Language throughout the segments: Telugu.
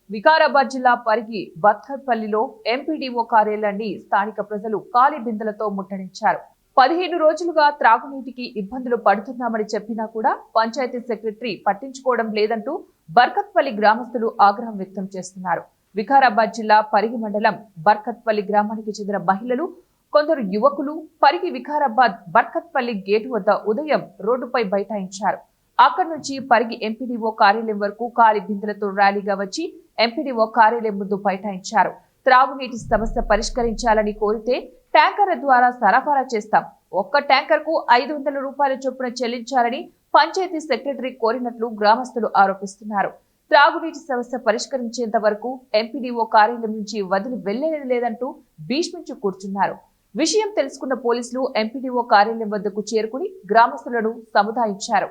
వికారాబాద్ జిల్లా పరిగి బత్కర్పల్లిలో ఎంపీడీఓ కార్యాలయాన్ని స్థానిక ప్రజలు ఖాళీ బిందెలతో ముట్టడించారు. 15 రోజులుగా త్రాగునీటికి ఇబ్బందులు పడుతున్నామని చెప్పినా కూడా పంచాయతీ సెక్రటరీ పట్టించుకోవడం లేదంటూ బర్కత్పల్లి గ్రామస్తులు ఆగ్రహం వ్యక్తం చేస్తున్నారు. వికారాబాద్ జిల్లా పరిగి మండలం బర్కత్పల్లి గ్రామానికి చెందిన మహిళలు, కొందరు యువకులు పరిగి వికారాబాద్ బర్కత్పల్లి గేటు వద్ద ఉదయం రోడ్డుపై బైఠాయించారు. అక్కడి నుంచి పరిగి ఎంపీడీఓ కార్యాలయం వరకు ఖాళీ బిందెలతో ర్యాలీగా వచ్చి ఎంపీడీఓ కార్యాలయం ముందు బైఠాయించారు. త్రాగునీటి సమస్య పరిష్కరించాలని కోరితే ట్యాంకర్ల ద్వారా సరఫరా చేస్తాం, ఒక్క ట్యాంకర్ కు 500 రూపాయల చొప్పున చెల్లించాలని పంచాయతీ సెక్రటరీ కోరినట్లు గ్రామస్తులు ఆరోపిస్తున్నారు. త్రాగునీటి సమస్య పరిష్కరించేంత వరకు ఎంపీడీఓ కార్యాలయం నుంచి వదిలి వెళ్లేది లేదంటూ భీష్మించి కూర్చున్నారు. విషయం తెలుసుకున్న పోలీసులు ఎంపీడీఓ కార్యాలయం వద్దకు చేరుకుని గ్రామస్తులను సముదాయించారు.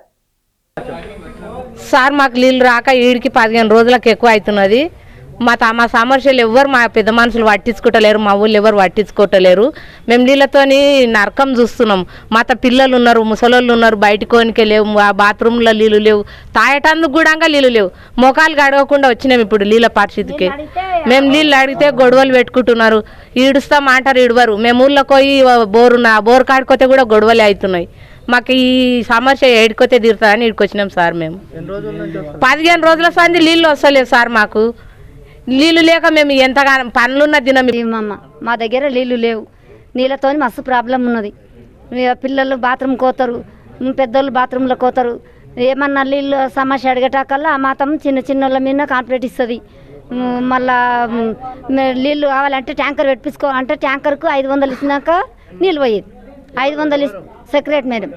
సార్ మాకు నీళ్ళు రాక ఈడికి 15 రోజులకు ఎక్కువ అవుతున్నది. మా సమస్యలు ఎవరు మా పెద్ద మనుషులు పట్టించుకోవటలేరు, మా ఊళ్ళు ఎవరు పట్టించుకోవటలేరు. మేము నీళ్ళతోని నరకం చూస్తున్నాం. మా పిల్లలు ఉన్నారు, ముసలోళ్ళు ఉన్నారు, బయటకోనికే లేవు, ఆ బాత్రూంలో నీళ్ళు లేవు, తాగటానికి కూడా నీళ్ళు లేవు. మొఖాలు గడవకుండా వచ్చినాం ఇప్పుడు నీళ్ళ పరిస్థితికి. మేము నీళ్ళు అడిగితే గొడవలు పెట్టుకుంటున్నారు, ఈడుస్తామంటారు, ఇడవరు. మేము ఊళ్ళో పోయి బోరు కాడుకోతే కూడా గొడవలే అవుతున్నాయి. మాకు ఈ సమస్య ఏడుకోతే తీరుతుందని ఇక్కడికొచ్చినాం సార్. మేము 15 రోజుల సంది నీళ్ళు వస్తలేవు సార్. మాకు నీళ్ళు లేక మేము ఎంతగానో పనులున్న దినం మా దగ్గర నీళ్ళు లేవు. నీళ్ళతో మస్తు ప్రాబ్లం ఉన్నది. పిల్లలు బాత్రూమ్ కోతారు, పెద్దోళ్ళు బాత్రూంలో కోతారు. ఏమన్నా నీళ్ళు సమస్య అడిగేటాకల్లా మాత్రం చిన్న చిన్నోళ్ళ మీద కాంప్లైంట్ ఇస్తుంది. మళ్ళా నీళ్ళు కావాలంటే ట్యాంకర్ పెట్టించుకోవాలంటే ట్యాంకర్కు 500 ఇచ్చినాక నీళ్ళు పోయేది. 500 సెక్రటరీ మేడం